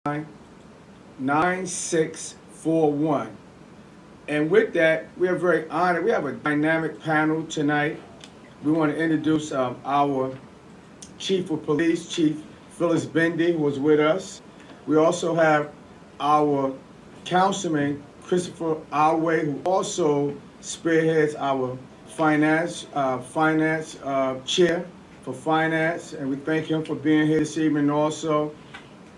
9641. And with that, we are very honored. We have a dynamic panel tonight. We want to introduce our Chief of Police, Chief Phyllis Bendy, who is with us. We also have our Councilman Christopher Alway, who also spearheads our finance chair for finance, and we thank him for being here this evening also.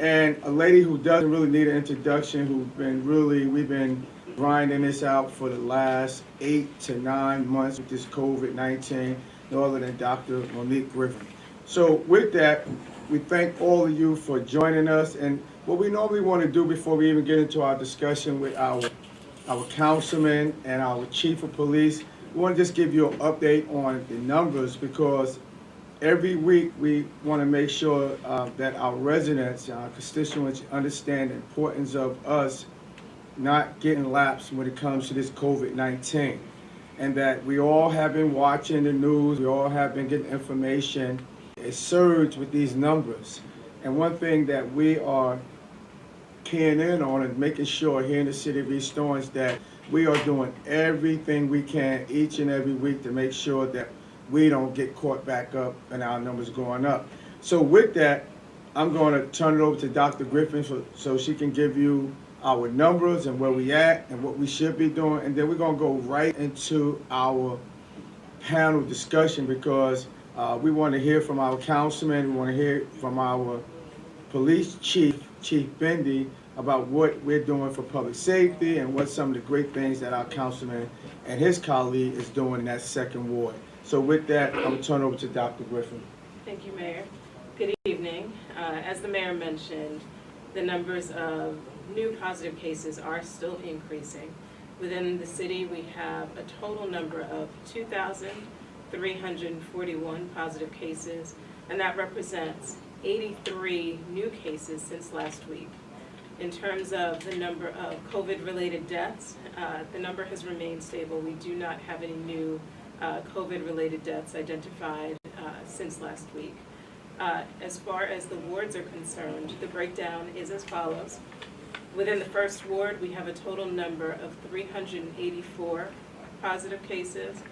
And a lady who doesn't really need an introduction, we've been grinding this out for the last 8 to 9 months with this COVID-19, no other than Dr. Monique Griffin. So with that, we thank all of you for joining us. And what we normally want to do before we even get into our discussion with our councilman and our chief of police, we want to just give you an update on the numbers, because every week we want to make sure that our residents, our constituents, understand the importance of us not getting lapsed when it comes to this COVID-19. And that we all have been watching the news, we all have been getting information. It surged with these numbers. And one thing that we are keying in on and making sure here in the city of East Orange that we are doing everything we can each and every week to make sure that we don't get caught back up and our numbers going up. So with that, I'm going to turn it over to Dr. Griffin so she can give you our numbers and where we at and what we should be doing. And then we're going to go right into our panel discussion, because we want to hear from our councilman, we want to hear from our police chief, Chief Bendy, about what we're doing for public safety and what some of the great things that our councilman and his colleague is doing in that second ward. So with that, I'm going to turn over to Dr. Griffin. Thank you, Mayor. Good evening. As the Mayor mentioned, the numbers of new positive cases are still increasing. Within the city, we have a total number of 2,341 positive cases, and that represents 83 new cases since last week. In terms of the number of COVID-related deaths, the number has remained stable. We do not have any new COVID-related deaths identified since last week. As far as the wards are concerned, the breakdown is as follows. Within the first ward, we have a total number of 384 positive cases.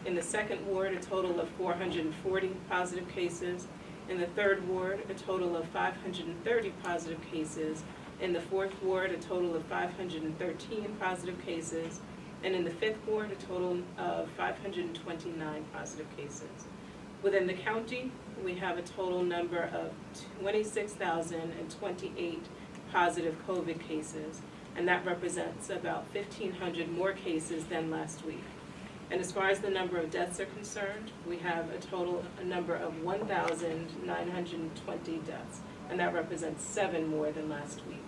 In the second ward, a total of 440 positive cases. In the third ward, a total of 530 positive cases. In the fourth ward, a total of 513 positive cases. And in the fifth ward, a total of 529 positive cases. Within the county, we have a total number of 26,028 positive COVID cases, and that represents about 1,500 more cases than last week. And as far as the number of deaths are concerned, we have a number of 1,920 deaths, and that represents 7 more than last week.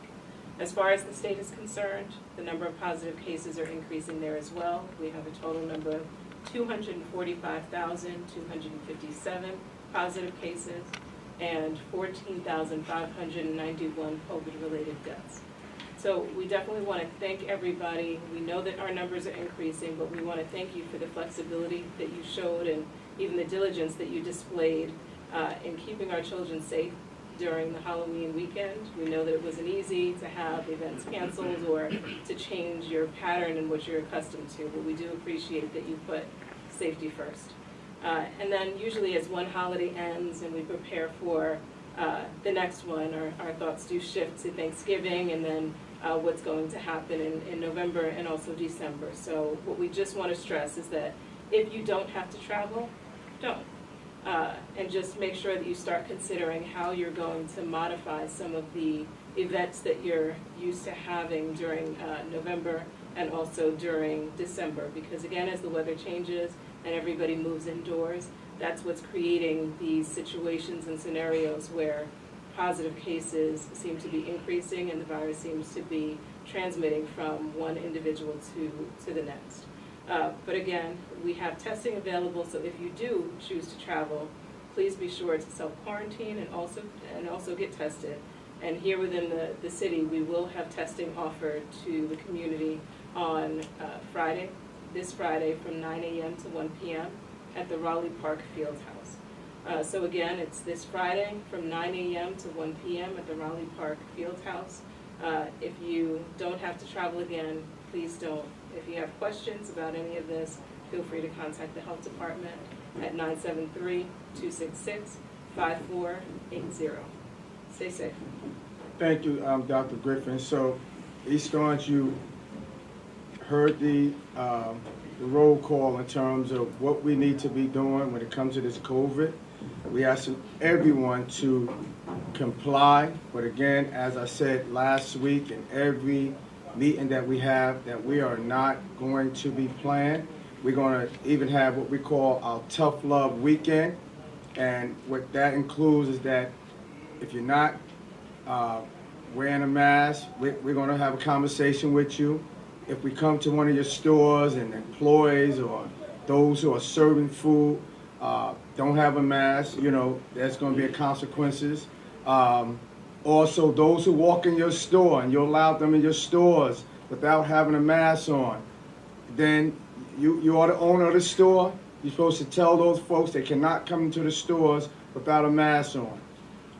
As far as the state is concerned, the number of positive cases are increasing there as well. We have a total number of 245,257 positive cases and 14,591 COVID-related deaths. So we definitely want to thank everybody. We know that our numbers are increasing, but we want to thank you for the flexibility that you showed and even the diligence that you displayed in keeping our children safe during the Halloween weekend. We know that it wasn't easy to have events canceled or to change your pattern in what you're accustomed to, but we do appreciate that you put safety first. And then usually as one holiday ends and we prepare for the next one, our thoughts do shift to Thanksgiving and then what's going to happen in November and also December. So what we just want to stress is that if you don't have to travel, don't. And just make sure that you start considering how you're going to modify some of the events that you're used to having during November and also during December. Because again, as the weather changes and everybody moves indoors, that's what's creating these situations and scenarios where positive cases seem to be increasing and the virus seems to be transmitting from one individual to the next. But again, we have testing available, so if you do choose to travel, please be sure to self-quarantine and also get tested. And here within the city, we will have testing offered to the community on this Friday from 9 a.m. to 1 p.m. at the Raleigh Park Field House. So again, it's this Friday from 9 a.m. to 1 p.m. at the Raleigh Park Field House. If you don't have to travel again, please don't. If you have questions about any of this, feel free to contact the health department at 973-266-5480. Stay safe. Thank you, Dr. Griffin. So, East Orange, you heard the roll call in terms of what we need to be doing when it comes to this COVID. We ask everyone to comply, but again, as I said last week, in every meeting that we have, that we are not going to be playing. We're going to even have what we call our Tough Love Weekend, and what that includes is that if you're not wearing a mask, we're going to have a conversation with you. If we come to one of your stores and employees or those who are serving food don't have a mask, you know, there's going to be consequences. Also, those who walk in your store and you allow them in your stores without having a mask on, then you are the owner of the store. You're supposed to tell those folks they cannot come into the stores without a mask on.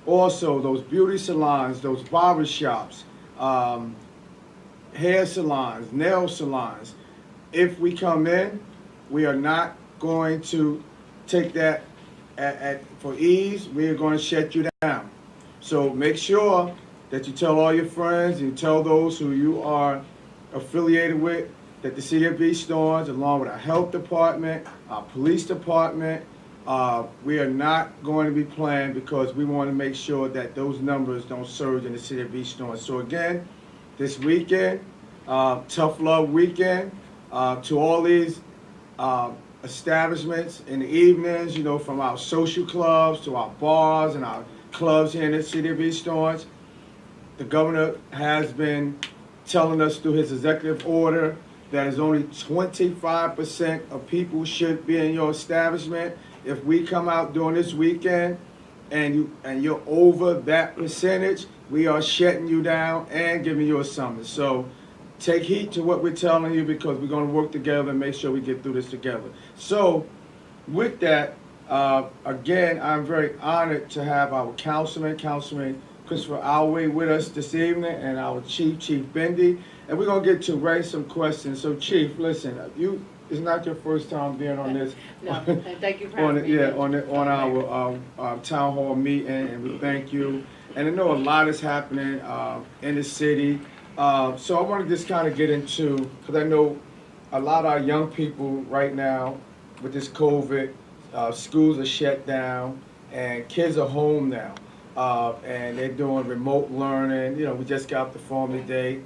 Also, those beauty salons, those barber shops, hair salons, nail salons, if we come in, we are not going to take that for ease. We are going to shut you down. So make sure that you tell all your friends and tell those who you are affiliated with that the City of East Orange, along with our health department, our police department, we are not going to be playing, because we want to make sure that those numbers don't surge in the City of East Orange. So again, this weekend, Tough Love Weekend, to all these establishments in the evenings, you know, from our social clubs to our bars and our clubs here in the City of East Orange. The governor has been telling us through his executive order that is only 25% of people should be in your establishment. If we come out during this weekend and you're over that percentage, we are shutting you down and giving you a summons. So take heed to what we're telling you, because we're going to work together and make sure we get through this together. So with that, again, I'm very honored to have our Councilman Christopher Alway, with us this evening, and our Chief Bendy. And we're going to get to raise some questions. So Chief, listen, it's not your first time being on this. No, thank you for having me. Yeah, on our town hall meeting, and we thank you. And I know a lot is happening in the city. So I want to just kind of get into, because I know a lot of our young people right now with this COVID, schools are shut down and kids are home now, and they're doing remote learning. You know, we just got off the phone today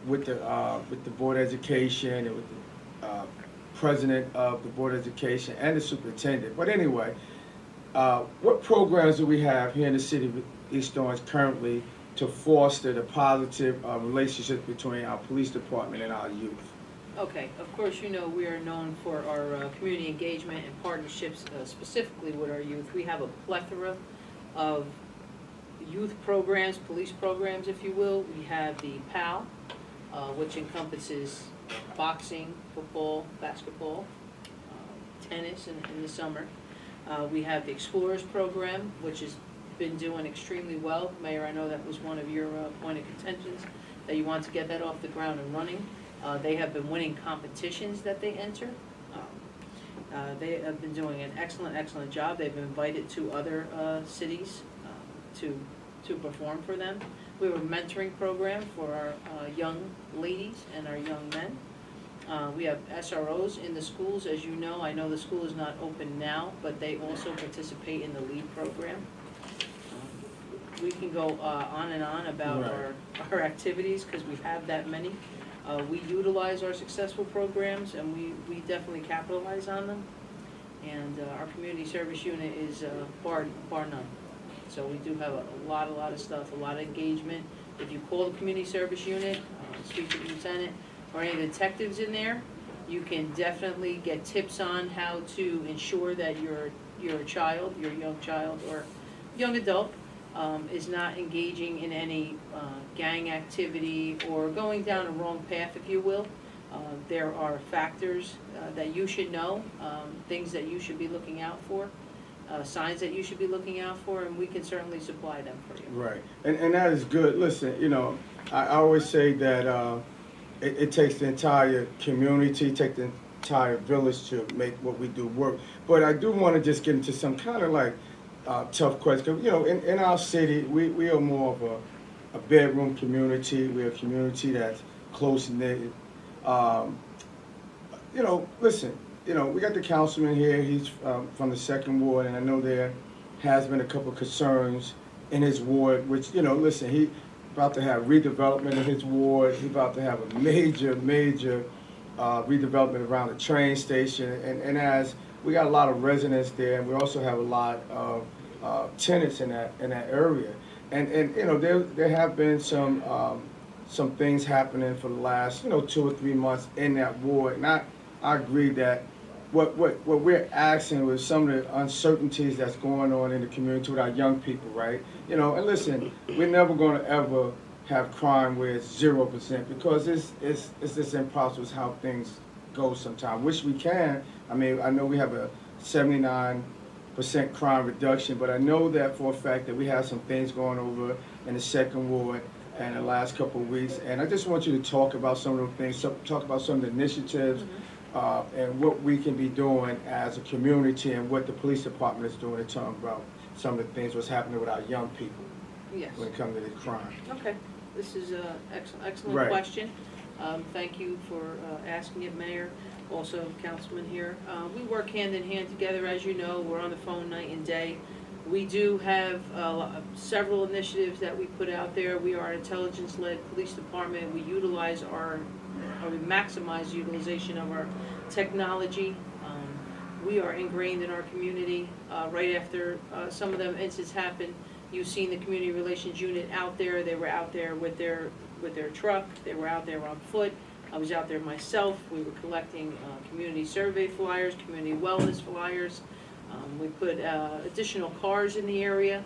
with the Board of Education and with the president of the Board of Education and the superintendent. But anyway, what programs do we have here in the city of East Orange currently to foster the positive relationship between our police department and our youth? Okay, of course, you know, we are known for our community engagement and partnerships, specifically with our youth. We have a plethora of youth programs, police programs, if you will. We have the PAL, which encompasses boxing, football, basketball, tennis in the summer. We have the Explorers program, which has been doing extremely well. Mayor, I know that was one of your point of contentions, that you want to get that off the ground and running. They have been winning competitions that they enter. They have been doing an excellent job. They've been invited to other cities to perform for them. We have a mentoring program for our young ladies and our young men. We have SROs in the schools, as you know. I know the school is not open now, but they also participate in the LEAD program. We can go on and on about our activities, because we have that many. We utilize our successful programs, and we definitely capitalize on them. And our community service unit is bar none. So we do have a lot of stuff, a lot of engagement. If you call the community service unit, speak to the lieutenant or any of the detectives in there, you can definitely get tips on how to ensure that your child, your young child or young adult, is not engaging in any gang activity or going down a wrong path, if you will. There are factors that you should know, things that you should be looking out for. signs that you should be looking out for, and we can certainly supply them for you. Right, and that is good. Listen, you know, I always say that it takes the entire community, take the entire village to make what we do work. But I do want to just get into some kind of like tough questions. 'Cause, you know, in our city, we are more of a bedroom community. We're a community that's close knit. You know, listen, you know, we got the councilman here. He's from the second ward, and I know there has been a couple of concerns in his ward, which, you know, listen, he about to have redevelopment in his ward. He's about to have a major redevelopment around the train station. And as we got a lot of residents there, and we also have a lot of tenants in that area. And you know, there have been some things happening for the last, you know, 2 or 3 months in that ward. And I agree that what we're asking with some of the uncertainties that's going on in the community with our young people, right? You know, and listen, we're never going to ever have crime where it's 0%, because it's just impossible. It's how things go sometimes. Wish we can. I mean, I know we have a 79% crime reduction, but I know that for a fact that we have some things going over in the second ward in the last couple of weeks. And I just want you to talk about some of those things, talk about some of the initiatives. And what we can be doing as a community, and what the police department is doing in terms about some of the things what's happening with our young people. Yes. When it comes to this crime. Okay, this is an excellent Right. question. Thank you for asking it, Mayor, also Councilman here. We work hand in hand together, as you know. We're on the phone night and day. We do have several initiatives that we put out there. We are an intelligence-led police department. We utilize we maximize utilization of our technology. We are ingrained in our community. Right after some of them incidents happened, you've seen the community relations unit out there. They were out there with their truck. They were out there on foot. I was out there myself. We were collecting community survey flyers, community wellness flyers. We put additional cars in the area.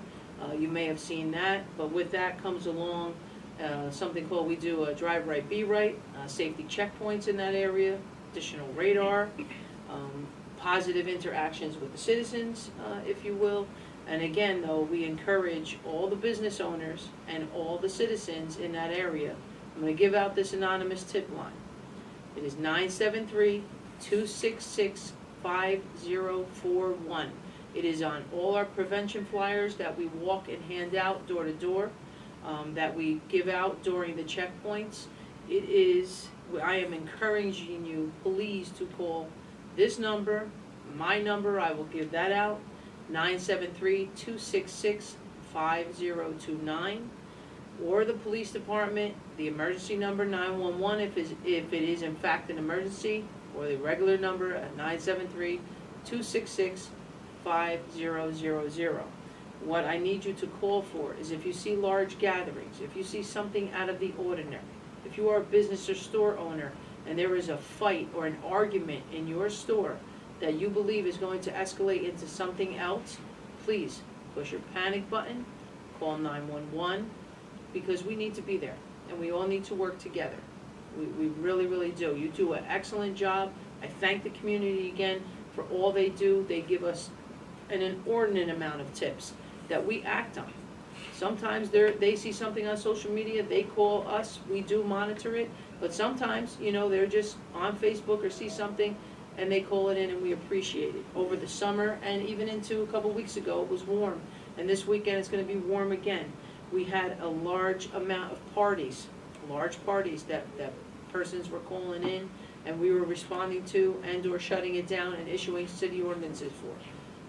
You may have seen that, but with that comes along something called, we do a drive right, be right, safety checkpoints in that area, additional radar, positive interactions with the citizens, if you will. And again, though, we encourage all the business owners and all the citizens in that area. I'm going to give out this anonymous tip line. It is 973-266-5041. It is on all our prevention flyers that we walk and hand out door to door, that we give out during the checkpoints. I am encouraging you, please, to call this number, my number, I will give that out, 973-266-5029, or the police department, the emergency number 911 if it is in fact an emergency, or the regular number at 973-266-5000. What I need you to call for is if you see large gatherings, if you see something out of the ordinary, if you are a business or store owner and there is a fight or an argument in your store that you believe is going to escalate into something else, please push your panic button, call 911, because we need to be there and we all need to work together. We really, really do. You do an excellent job. I thank the community again for all they do. They give us an inordinate amount of tips that we act on. Sometimes they see something on social media, they call us, we do monitor it, but sometimes, you know, they're just on Facebook or see something and they call it in, and we appreciate it. Over the summer and even into a couple weeks ago, it was warm, and this weekend it's going to be warm again. We had a large amount of parties that persons were calling in, and we were responding to and or shutting it down and issuing city ordinances for.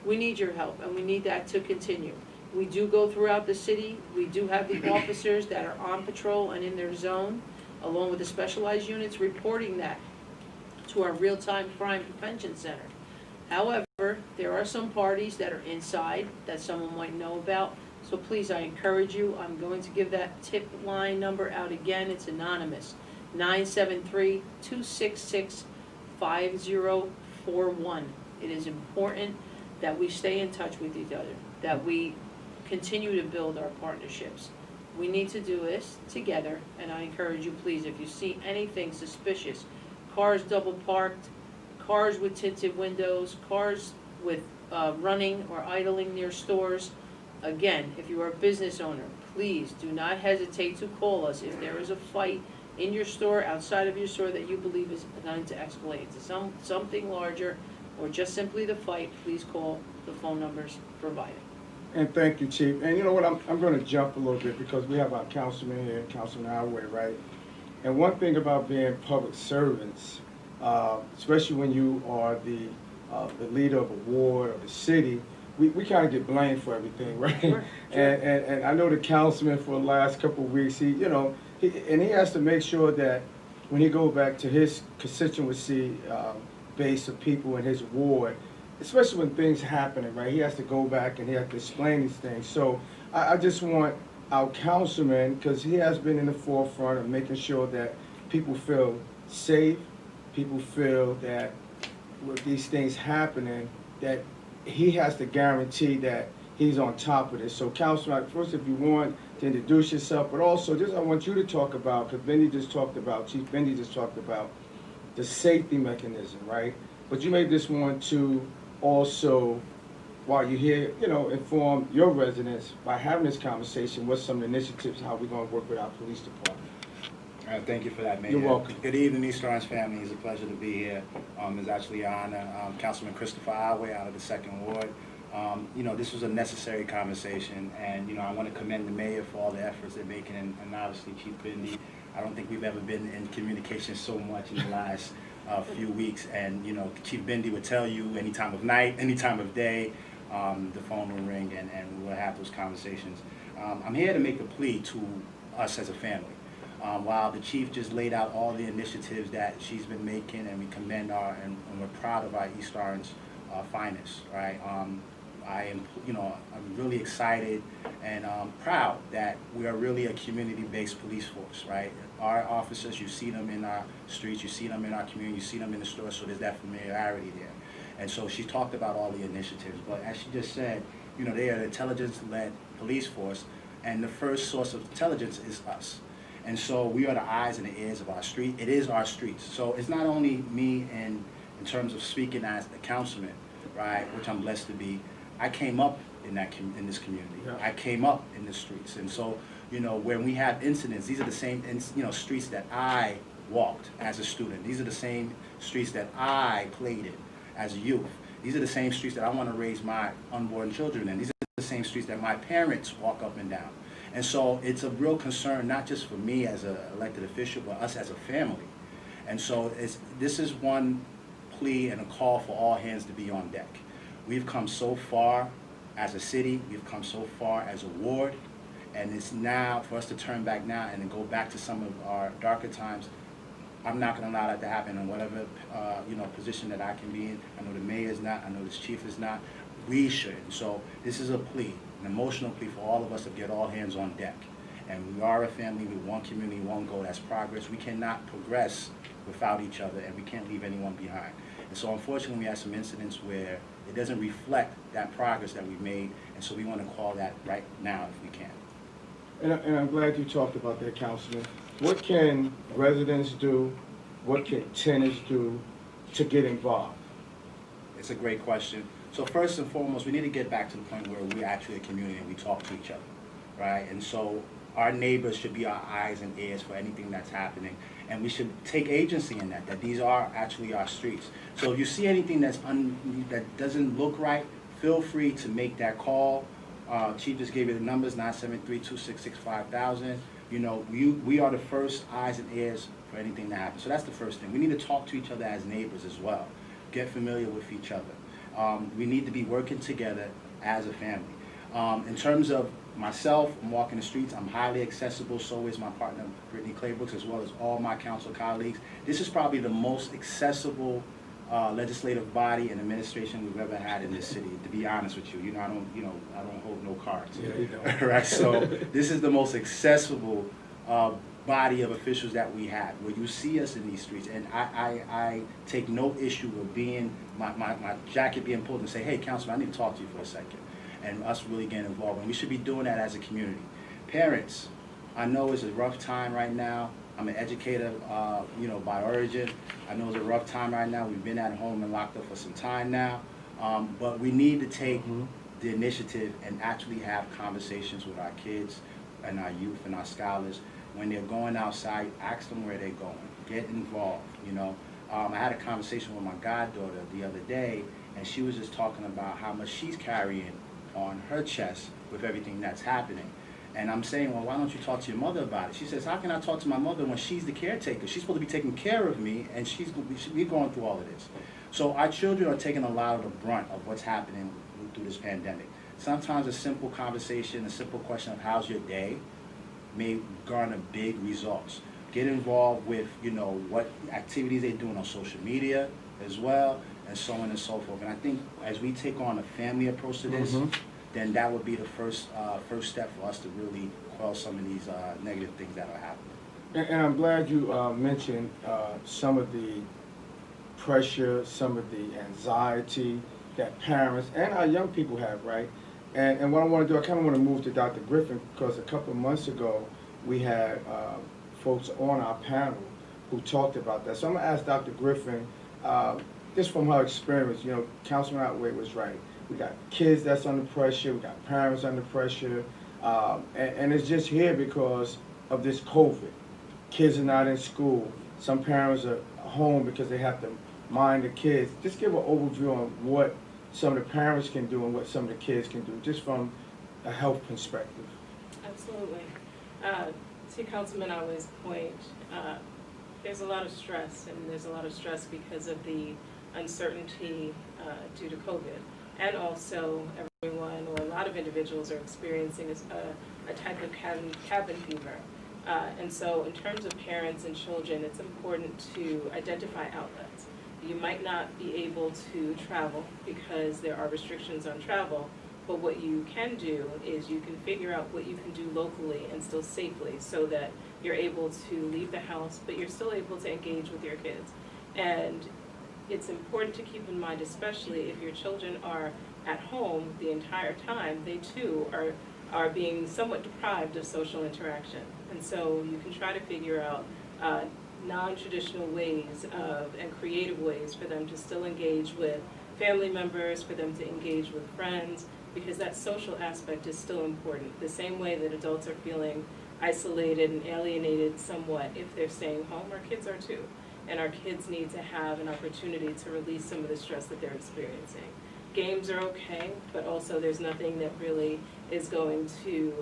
We need your help, and we need that to continue. We do go throughout the city. We do have the officers that are on patrol and in their zone, along with the specialized units, reporting that to our real-time crime prevention center. However, there are some parties that are inside that someone might know about, so please, I encourage you. I'm going to give that tip line number out again. It's anonymous, 973-266-5041. It is important that we stay in touch with each other, that we continue to build our partnerships. We need to do this together, and I encourage you, please, if you see anything suspicious, cars double parked, cars with tinted windows, cars with running or idling near stores. Again, if you are a business owner, please do not hesitate to call us if there is a fight in your store, outside of your store, that you believe is going to escalate to something larger, or just simply the fight. Please call the phone numbers provided. And thank you, Chief. And you know what, I'm going to jump a little bit because we have our councilman here, Councilman Highway, right? And one thing about being public servants, especially when you are the leader of a ward or the city, we kind of get blamed for everything, right? Sure. And I know the councilman for the last couple of weeks, he has to make sure that when he go back to his constituency base of people in his ward, especially when things happening, right? He has to go back and he has to explain these things. So I just want our councilman, because he has been in the forefront of making sure that people feel safe, people feel that with these things happening, that he has to guarantee that he's on top of this. So Councilman, first if you want to introduce yourself, but also just I want you to talk about, because Chief Bendy just talked about the safety mechanism, right? But you may just want to also, while you're here, inform your residents by having this conversation with some initiatives, how we're going to work with our police department. Thank you for that, Mayor. You're welcome. Good evening, East Orange family. It's a pleasure to be here. It's actually an honor. Councilman Christopher Highway out of the 2nd Ward. This was a necessary conversation, and, I want to commend the mayor for all the efforts they're making, and obviously Chief Bendy. I don't think we've ever been in communication so much in the last few weeks, and, Chief Bendy would tell you any time of night, any time of day, the phone will ring, and we'll have those conversations. I'm here to make a plea to us as a family. While the chief just laid out all the initiatives that she's been making, and we commend and we're proud of our East Orange finest, right? I'm really excited and proud that we are really a community-based police force, right? Our officers, you see them in our streets, you see them in our community, you see them in the stores, so there's that familiarity there. And so she talked about all the initiatives, but as she just said, they are an intelligence-led police force, and the first source of intelligence is us. And so we are the eyes and the ears of our street. It is our streets. So it's not only me in terms of speaking as the councilman, right, which I'm blessed to be. I came up in this community. Yeah. I came up in the streets. And so, when we have incidents, these are the same, streets that I walked as a student. These are the same streets that I played in as a youth. These are the same streets that I want to raise my unborn children in. These are the same streets that my parents walk up and down. And so it's a real concern, not just for me as an elected official, but us as a family. And so this is one plea and a call for all hands to be on deck. We've come so far as a city, we've come so far as a ward, and it's now for us to turn back now and then go back to some of our darker times. I'm not going to allow that to happen in whatever position that I can be in. I know the mayor is not, I know this chief is not. We should. So this is a plea, an emotional plea for all of us to get all hands on deck. And we are a family with one community, one goal. That's progress. We cannot progress without each other, and we can't leave anyone behind. And so unfortunately, we have some incidents where it doesn't reflect that progress that we've made, and so we want to call that right now if we can. And I'm glad you talked about that, Councilman. What can residents do, what can tenants do to get involved? It's a great question. So first and foremost, we need to get back to the point where we're actually a community and we talk to each other, right? And so our neighbors should be our eyes and ears for anything that's happening. And we should take agency in that these are actually our streets. So if you see anything that doesn't look right, feel free to make that call. Chief just gave you the numbers, 973-266-5000. We are the first eyes and ears for anything that happens. So that's the first thing. We need to talk to each other as neighbors as well. Get familiar with each other. We need to be working together as a family. In terms of myself, I'm walking the streets, I'm highly accessible, so is my partner, Brittany Claybrooks, as well as all my council colleagues. This is probably the most accessible legislative body and administration we've ever had in this city, to be honest with you. I don't hold no cards. Yeah, you don't. Right, so this is the most accessible body of officials that we have, where you see us in these streets, and I take no issue with being, my jacket being pulled and say, hey, Councilman, I need to talk to you for a second, and us really getting involved, and we should be doing that as a community. Parents, I know it's a rough time right now. I'm an educator, by origin. I know it's a rough time right now. We've been at home and locked up for some time now. But we need to take the initiative and actually have conversations with our kids and our youth and our scholars. When they're going outside, ask them where they're going. Get involved, you know. I had a conversation with my goddaughter the other day, and she was just talking about how much she's carrying on her chest with everything that's happening. And I'm saying, well, why don't you talk to your mother about it? She says, how can I talk to my mother when she's the caretaker? She's supposed to be taking care of me, and we're going through all of this. So our children are taking a lot of the brunt of what's happening through this pandemic. Sometimes a simple conversation, a simple question of how's your day may garner big results. Get involved with, you know, what activities they're doing on social media as well, and so on and so forth. And I think as we take on a family approach to this, then that would be the first step for us to really quell some of these negative things that are happening. And I'm glad you mentioned some of the pressure, some of the anxiety that parents and our young people have, right? And what I want to do, I kind of want to move to Dr. Griffin, because a couple of months ago we had folks on our panel who talked about that. So I'm going to ask Dr. Griffin, just from her experience, you know, Councilman Otway was right. We got kids that's under pressure, we got parents under pressure, and it's just here because of this COVID. Kids are not in school. Some parents are home because they have to mind the kids. Just give an overview on what some of the parents can do and what some of the kids can do, just from a health perspective. Absolutely. To Councilman Alway's point, there's a lot of stress, and there's a lot of stress because of the uncertainty due to COVID. And also, everyone, or a lot of individuals, are experiencing a type of cabin fever. And so in terms of parents and children, it's important to identify outlets. You might not be able to travel because there are restrictions on travel, but what you can do is you can figure out what you can do locally and still safely, so that you're able to leave the house, but you're still able to engage with your kids. And it's important to keep in mind, especially if your children are at home the entire time, they too are being somewhat deprived of social interaction. And so you can try to figure out non-traditional ways and creative ways for them to still engage with family members, for them to engage with friends, because that social aspect is still important. The same way that adults are feeling isolated and alienated somewhat if they're staying home, our kids are too. And our kids need to have an opportunity to release some of the stress that they're experiencing. Games are okay, but also there's nothing that really is going to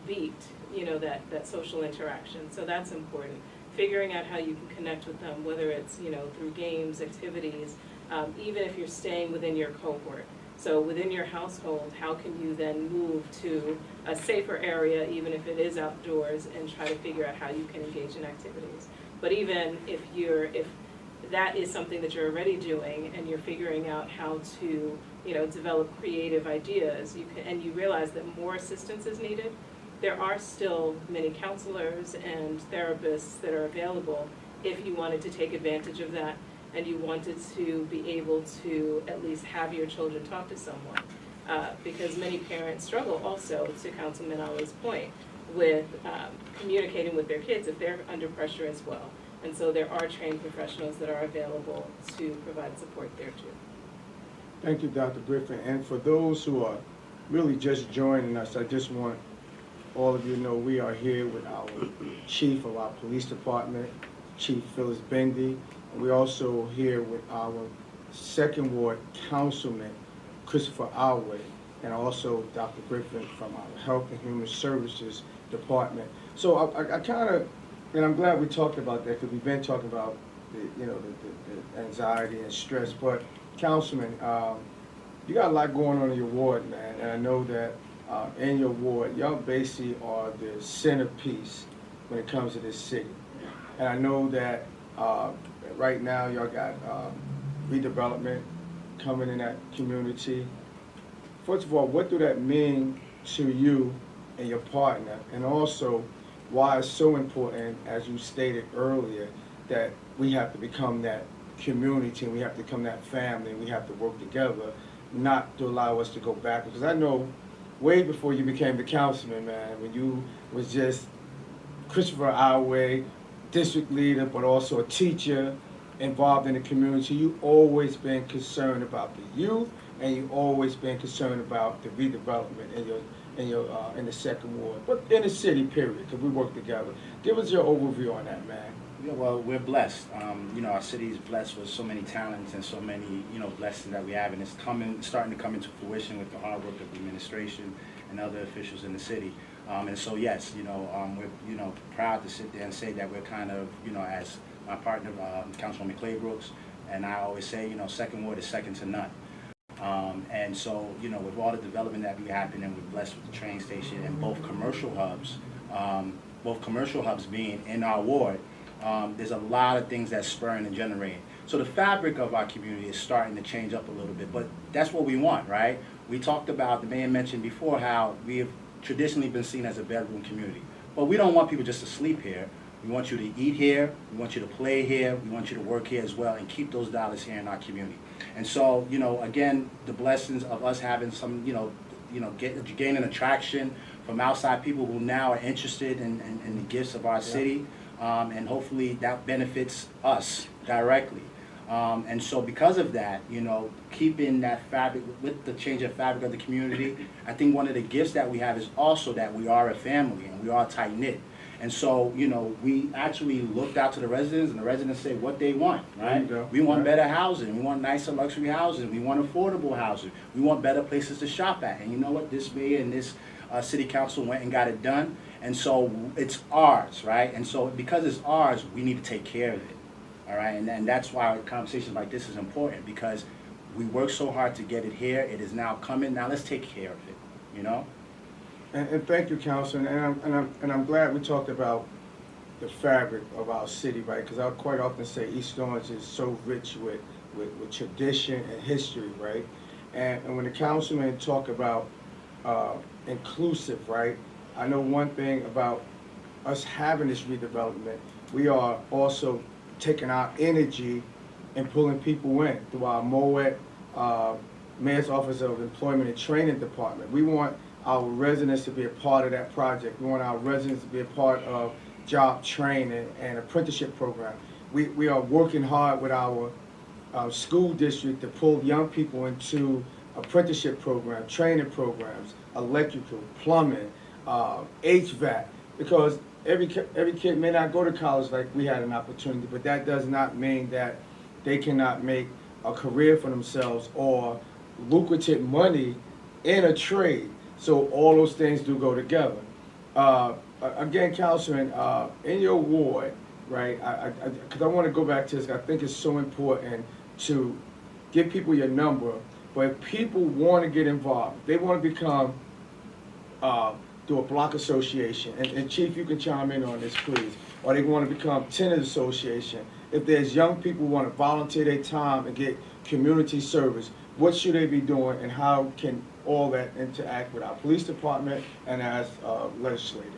beat, you know, that social interaction. So that's important. Figuring out how you can connect with them, whether it's, you know, through games, activities, even if you're staying within your cohort. So within your household, how can you then move to a safer area, even if it is outdoors, and try to figure out how you can engage in activities. But even if that is something that you're already doing and you're figuring out how to, you know, develop creative ideas, and you realize that more assistance is needed, there are still many counselors and therapists that are available if you wanted to take advantage of that and you wanted to be able to at least have your children talk to someone. Because many parents struggle also, to Councilman Ali's point, with communicating with their kids if they're under pressure as well. And so there are trained professionals that are available to provide support there too. Thank you, Dr. Griffin. And for those who are really just joining us, I just want all of you to know we are here with our chief of our police department, Chief Phyllis Bendy. And we're also here with our 2nd Ward Councilman, Christopher Alway, and also Dr. Griffin from our Health and Human Services Department. So I kind of, and I'm glad we talked about that, because we've been talking about the anxiety and stress. But Councilman, you got a lot going on in your ward, man, and I know that in your ward, y'all basically are the centerpiece when it comes to this city. And I know that right now y'all got redevelopment coming in that community. First of all, what do that mean to you and your partner? And also, why it's so important, as you stated earlier, that we have to become that community, and we have to become that family, and we have to work together, not to allow us to go backwards. Because I know way before you became the councilman, man, when you was just Christopher Alway, district leader, but also a teacher, involved in the community. You always been concerned about the youth, and you always been concerned about the redevelopment in the second ward, but in the city period, because we work together. Give us your overview on that, man. Yeah, well, we're blessed. You know, our city is blessed with so many talents and so many, you know, blessings that we have, and it's starting to come into fruition with the hard work of the administration and other officials in the city. And so, yes, you know, we're, you know, proud to sit there and say that we're kind of, you know, as my partner, Councilwoman Claybrooks, and I always say, you know, second ward is second to none. And so, you know, with all the development that we happen, and we're blessed with the train station and both commercial hubs being in our ward, there's a lot of things that's spurring and generating. So the fabric of our community is starting to change up a little bit, but that's what we want, right? We talked about, the mayor mentioned before, how we have traditionally been seen as a bedroom community. But we don't want people just to sleep here. We want you to eat here, we want you to play here, we want you to work here as well, and keep those dollars here in our community. And so, you know, again, the blessings of us having some, gaining attraction from outside people who now are interested in the gifts of our city, and hopefully that benefits us directly. And so because of that, you know, keeping that fabric, with the change of fabric of the community, I think one of the gifts that we have is also that we are a family and we are tight-knit. And so, you know, we actually looked out to the residents, and the residents say what they want, right? We want better housing, we want nicer luxury housing, we want affordable housing, we want better places to shop at. And you know what, this mayor and this city council went and got it done. And so it's ours, right? And so because it's ours, we need to take care of it, all right? And that's why conversations like this is important, because we work so hard to get it here. It is now coming. Now let's take care of it, you know? And thank you, Councilman, and I'm glad we talked about the fabric of our city, right? Because I quite often say East Orange is so rich with tradition and history, right? And when the councilman talk about inclusive, right? I know one thing about us having this redevelopment, we are also taking our energy and pulling people in through our MOET, Mayor's Office of Employment and Training Department. We want our residents to be a part of that project. We want our residents to be a part of job training and apprenticeship program. We are working hard with our school district to pull young people into apprenticeship program, training programs, electrical, plumbing, HVAC, because every kid may not go to college like we had an opportunity, but that does not mean that they cannot make a career for themselves or lucrative money in a trade. So all those things do go together. Again, Councilman, in your ward, right, because I want to go back to this, I think it's so important to give people your number, but if people want to get involved, they want to become, do a block association, and Chief, you can chime in on this, please, or they want to become tenant association. If there's young people who want to volunteer their time and get community service, what should they be doing, and how can all that interact with our police department and as legislators?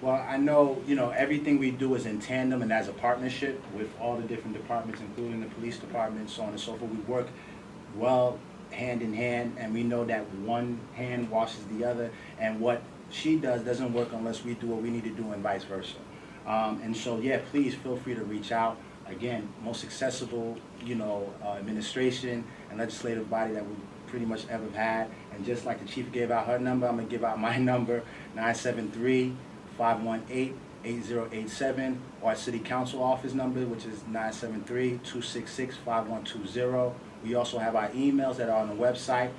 Well, I know, you know, everything we do is in tandem and as a partnership with all the different departments, including the police department, so on and so forth. We work well hand in hand, and we know that one hand washes the other, and what she does doesn't work unless we do what we need to do, and vice versa. And so, yeah, please feel free to reach out. Again, most accessible, you know, administration and legislative body that we pretty much ever had. And just like the chief gave out her number, I'm gonna give out my number, 973-518-8087, or our city council office number, which is 973-266-5120. We also have our emails that are on the website.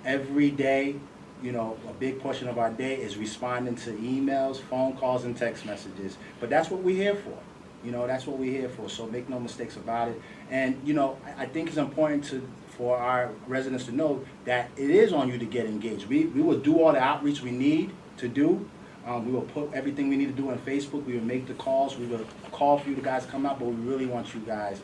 Every day, you know, a big portion of our day is responding to emails, phone calls, and text messages. But that's what we're here for. You know, that's what we're here for, so make no mistakes about it. And, you know, I think it's important for our residents to know that it is on you to get engaged. We will do all the outreach we need to do. We will put everything we need to do on Facebook. We will make the calls. We will call for you guys to come out, but we really want you guys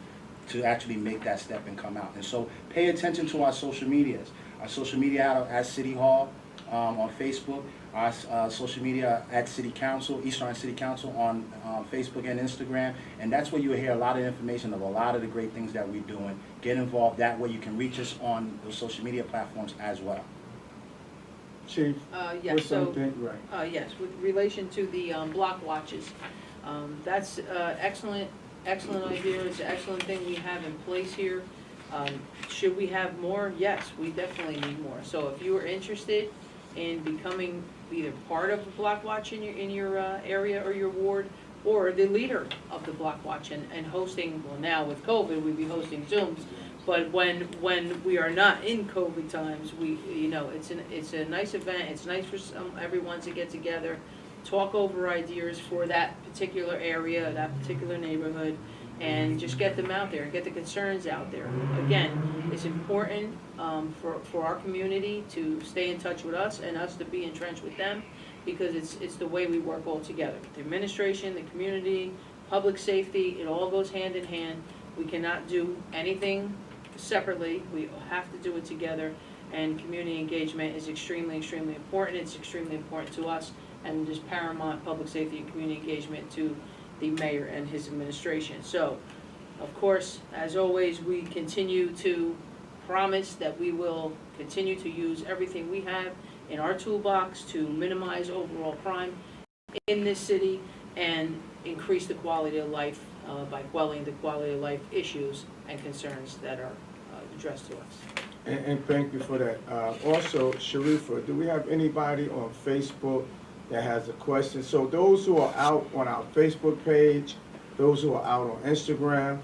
to actually make that step and come out. And so pay attention to our social medias. Our social media at City Hall on Facebook. Our social media at City Council, East Orange City Council on Facebook and Instagram. And that's where you'll hear a lot of information of a lot of the great things that we're doing. Get involved. That way you can reach us on those social media platforms as well. Chief, Yes, what's so, something, right? yes, with relation to the block watches, that's excellent excellent idea, it's an excellent thing we have in place here. Should we have more? Yes, we definitely need more. So if you are interested in becoming either part of the block watch in your area or your ward, or the leader of the block watch and hosting, well now with COVID, we'd be hosting Zooms, but when we are not in COVID times, it's a nice event, it's nice for everyone to get together, talk over ideas for that particular area, that particular neighborhood, and just get them out there, get the concerns out there. Again, it's important for our community to stay in touch with us and us to be entrenched with them, because it's the way we work all together. The administration, the community, public safety, it all goes hand in hand. We cannot do anything separately. We have to do it together, and community engagement is extremely, extremely important. It's extremely important to us, and just paramount public safety and community engagement to the mayor and his administration. So, of course, as always, we continue to promise that we will continue to use everything we have in our toolbox to minimize overall crime in this city and increase the quality of life by quelling the quality of life issues and concerns that are addressed to us. And thank you for that. Also, Sharifa, do we have anybody on Facebook that has a question? So those who are out on our Facebook page, those who are out on Instagram,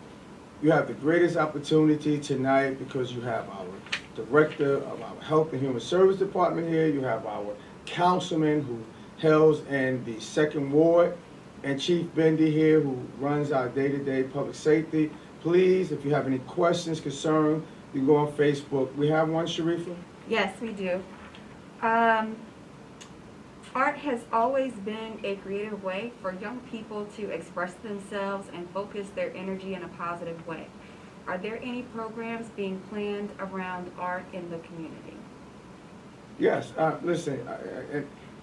you have the greatest opportunity tonight because you have our director of our Health and Human Service Department here, you have our councilman who hails in the 2nd Ward, and Chief Bendy here who runs our day-to-day public safety. Please, if you have any questions, concerns, you can go on Facebook. We have one, Sharifa? Yes, we do. Art has always been a creative way for young people to express themselves and focus their energy in a positive way. Are there any programs being planned around art in the community? Yes, listen,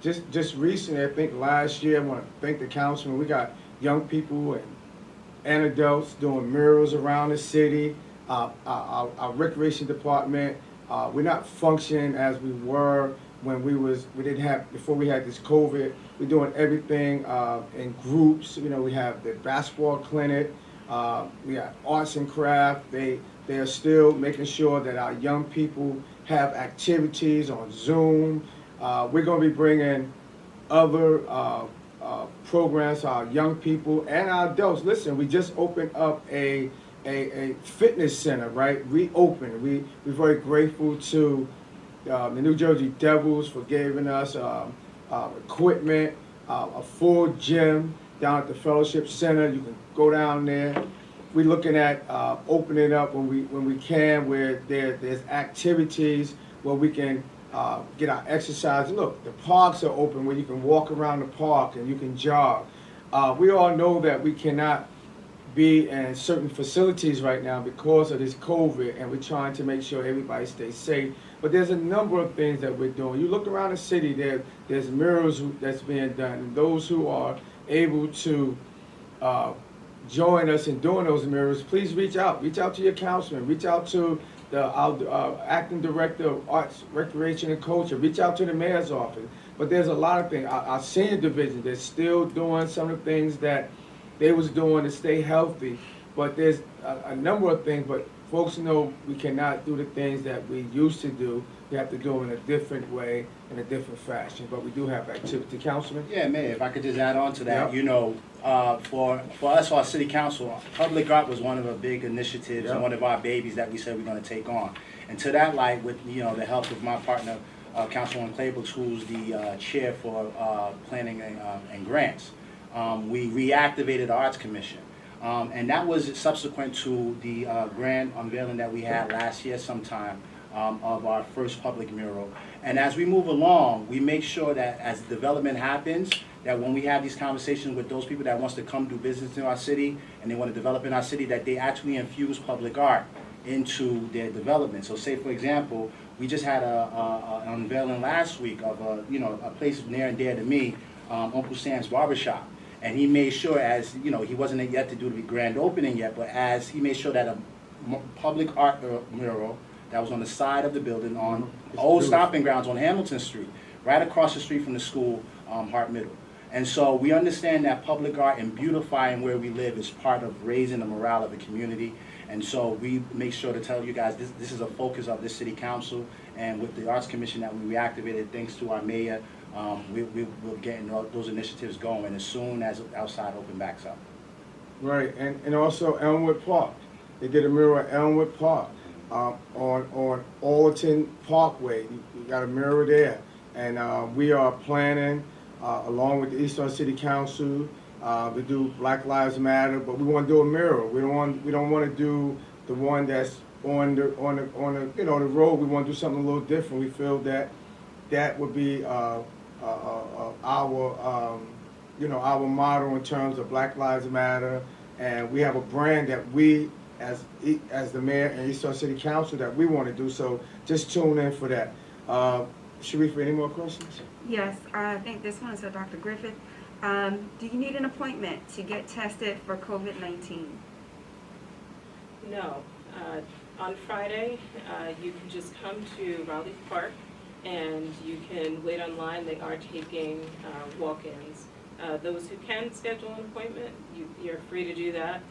just recently, I think last year, I want to thank the councilman. We got young people and adults doing murals around the city. Our recreation department, we're not functioning as we were when before we had this COVID. We're doing everything in groups. We have the basketball clinic. We got arts and craft. They are still making sure that our young people have activities on Zoom. We're going to be bringing other programs to our young people and our adults. Listen, we just opened up a fitness center, right? Reopened. We're very grateful to the New Jersey Devils for giving us equipment, a full gym down at the Fellowship Center. You can go down there. We're looking at opening up when we can, where there's activities where we can get our exercise. Look, the parks are open where you can walk around the park and you can jog. We all know that we cannot be in certain facilities right now because of this COVID, and we're trying to make sure everybody stays safe. But there's a number of things that we're doing. You look around the city, there's murals that's being done, and those who are able to join us in doing those murals, please reach out. Reach out to your councilman. Reach out to our acting director of Arts, Recreation, and Culture. Reach out to the mayor's office. But there's a lot of things. Our senior division, they're still doing some of the things that they was doing to stay healthy. But there's a number of things, but folks know we cannot do the things that we used to do. We have to do them in a different way, in a different fashion. But we do have activity. Councilman? Yeah, Mayor, if I could just add on to that, Yep. For us, our city council, public art was one of the big initiatives and Yep. one of our babies that we said we're going to take on. And to that light, with the help of my partner, Councilwoman Claybrook, who's the chair for planning and grants, we reactivated the Arts Commission. And that was subsequent to the grand unveiling that we had last year sometime of our first public mural. And as we move along, we make sure that as development happens, that when we have these conversations with those people that wants to come do business in our city and they want to develop in our city, that they actually infuse public art into their development. So say, for example, we just had an unveiling last week of a place near and dear to me, Uncle Sam's Barbershop. And he made sure, as he wasn't yet to do the grand opening yet, but as he made sure that a public art mural that was on the side of the building on old stomping grounds on Hamilton Street, right across the street from the school, Hart Middle. And so we understand that public art and beautifying where we live is part of raising the morale of the community. And so we make sure to tell you guys, this is a focus of this city council, and with the Arts Commission that we reactivated, thanks to our mayor, we're getting those initiatives going as soon as outside open backs up. Right, and also Elmwood Park. They did a mural at Elmwood Park, on Alderton Parkway. You got a mural there. And we are planning, along with the East Orange City Council, to do Black Lives Matter, but we want to do a mural. We don't want to do the one that's on the you know, the road. We want to do something a little different. We feel that that would be our you know, our motto in terms of Black Lives Matter, and we have a brand that we, as the mayor and East Orange City Council, that we want to do. So just tune in for that. Sharif, any more questions? Yes, I think this one is for Dr. Griffith. Do you need an appointment to get tested for COVID-19? No. On Friday, you can just come to Raleigh Park and you can wait online. They are taking walk-ins. Those who can schedule an appointment, you're free to do that.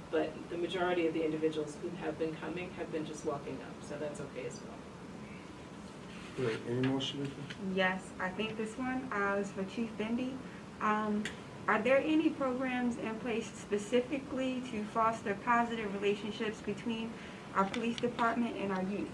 But the majority of the individuals who have been coming have been just walking up, so that's okay as well. Great. Any more, Sharif? Yes, I think this one is for Chief Bendy. Are there any programs in place specifically to foster positive relationships between our police department and our youth?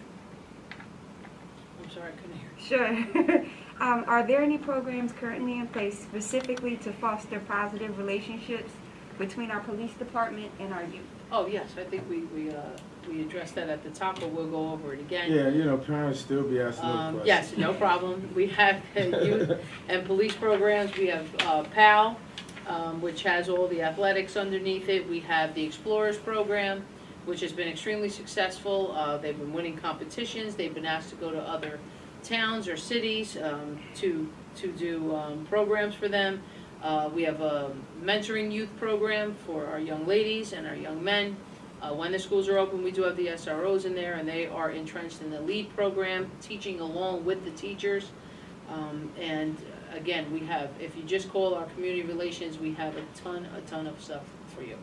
I'm sorry, I couldn't hear. Sure. Are there any programs currently in place specifically to foster positive relationships between our police department and our youth? Oh, yes, I think we addressed that at the top, but we'll go over it again. Yeah, you know, parents still be asking those questions. Yes, no problem. We have youth and police programs. We have PAL, which has all the athletics underneath it. We have the Explorers program, which has been extremely successful. They've been winning competitions. They've been asked to go to other towns or cities to do programs for them. We have a mentoring youth program for our young ladies and our young men. When the schools are open, we do have the SROs in there, and they are entrenched in the LEAD program, teaching along with the teachers. And again, we have, if you just call our community relations, we have a ton of stuff for you.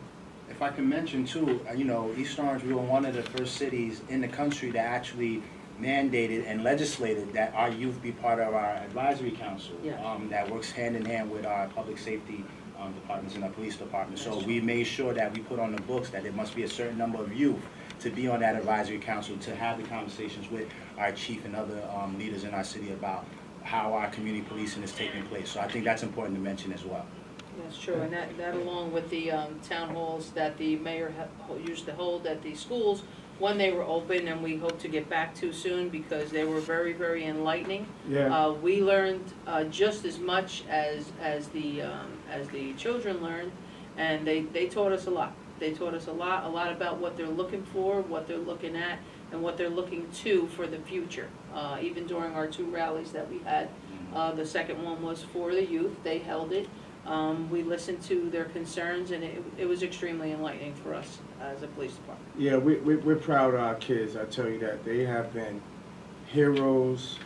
If I can mention too, you know, East Orange, we were one of the first cities in the country that actually mandated and legislated that our youth be part of our advisory council. Yeah. That works hand in hand with our public safety departments and our police department. So That's we made sure that we put on the books that there must be a certain number of youth to be on that advisory council, to have the conversations with our chief and other leaders in our city about how our community policing is taking place. So I think that's important to mention as well. That's true, and that along with the town halls that the mayor used to hold at the schools when they were open, and we hope to get back to soon because they were very, very enlightening. Yeah. We learned just as much as the children learned, and they taught us a lot. They taught us a lot about what they're looking for, what they're looking at, and what they're looking to for the future. Even during our 2 rallies that we had, the second one was for the youth. They held it. We listened to their concerns, and it was extremely enlightening for us as a police department. Yeah, we're proud of our kids, I tell you that. They have been heroes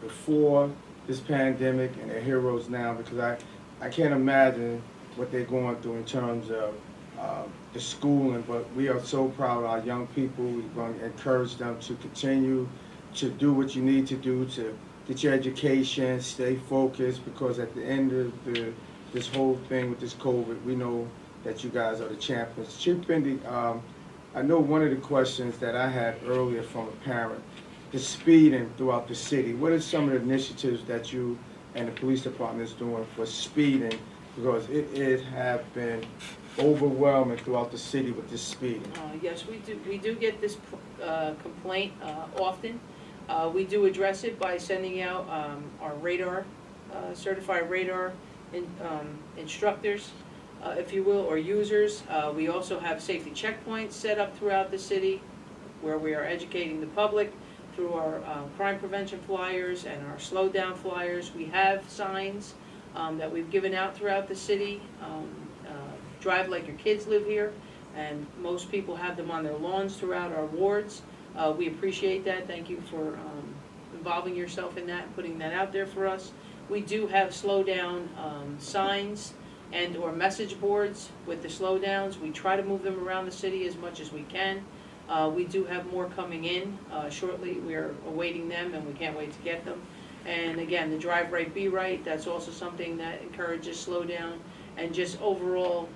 before this pandemic, and they're heroes now, because I can't imagine what they're going through in terms of the schooling, but we are so proud of our young people. We're going to encourage them to continue to do what you need to do to get your education, stay focused, because at the end of this whole thing with this COVID, we know that you guys are the champions. Chief Bendy, I know one of the questions that I had earlier from a parent, the speeding throughout the city. What are some of the initiatives that you and the police department is doing for speeding? Because it has been overwhelming throughout the city with this speeding. Yes, we do get this complaint often. We do address it by sending out our radar, certified radar instructors, if you will, or users. We also have safety checkpoints set up throughout the city where we are educating the public through our crime prevention flyers and our slow down flyers. We have signs that we've given out throughout the city. Drive like your kids live here, and most people have them on their lawns throughout our wards. We appreciate that. Thank you for involving yourself in that and putting that out there for us. We do have slow down signs and or message boards with the slowdowns. We try to move them around the city as much as we can. We do have more coming in shortly. We are awaiting them and we can't wait to get them. And again, the drive right, be right, that's also something that encourages slowdown and just overall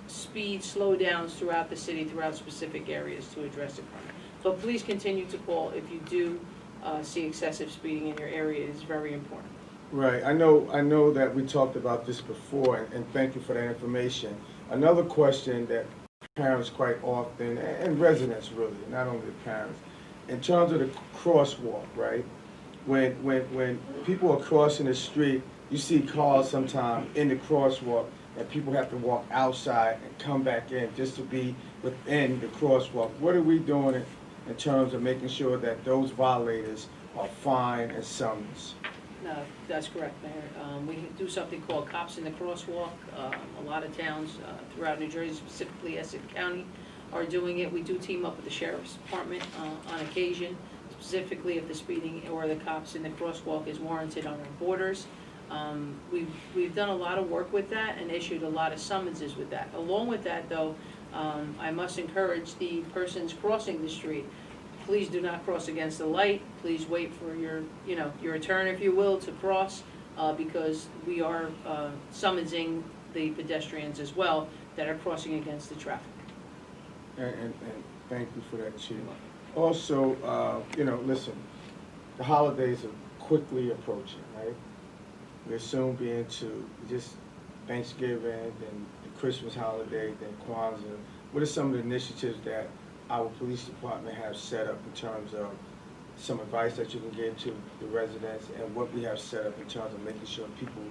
speed slowdowns throughout the city, throughout specific areas to address the crime. So please continue to call if you do see excessive speeding in your area. It is very important. Right, I know that we talked about this before, and thank you for that information. Another question that parents quite often, and residents really, not only the parents, in terms of the crosswalk, right? When people are crossing the street, you see cars sometimes in the crosswalk, and people have to walk outside and come back in just to be within the crosswalk. What are we doing in terms of making sure that those violators are fined and summoned? No, that's correct, Mayor. We do something called Cops in the Crosswalk. A lot of towns throughout New Jersey, specifically Essex County, are doing it. We do team up with the Sheriff's Department on occasion, specifically if the speeding or the cops in the crosswalk is warranted on our borders. We've done a lot of work with that and issued a lot of summonses with that. Along with that, though, I must encourage the persons crossing the street. Please do not cross against the light. Please wait for your turn, if you will, to cross, because we are summoning the pedestrians as well that are crossing against the traffic. And thank you for that, Chief. Also, listen, the holidays are quickly approaching, right? We'll soon be into just Thanksgiving, then the Christmas holiday, then Kwanzaa. What are some of the initiatives that our police department have set up in terms of some advice that you can give to the residents, and what we have set up in terms of making sure people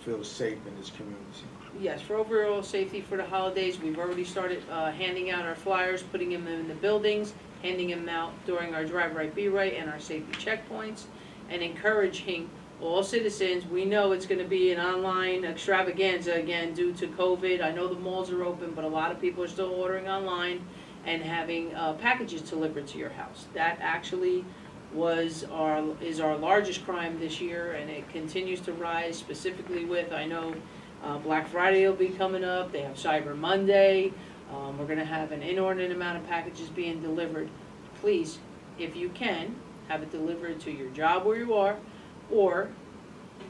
feel safe in this community? Yes, for overall safety for the holidays, we've already started handing out our flyers, putting them in the buildings, handing them out during our Drive Right, Be Right and our safety checkpoints, and encouraging all citizens. We know it's going to be an online extravaganza again due to COVID. I know the malls are open, but a lot of people are still ordering online and having packages delivered to your house. That actually is our largest crime this year, and it continues to rise, specifically with, I know Black Friday will be coming up, they have Cyber Monday, we're going to have an inordinate amount of packages being delivered. Please, if you can, have it delivered to your job where you are, or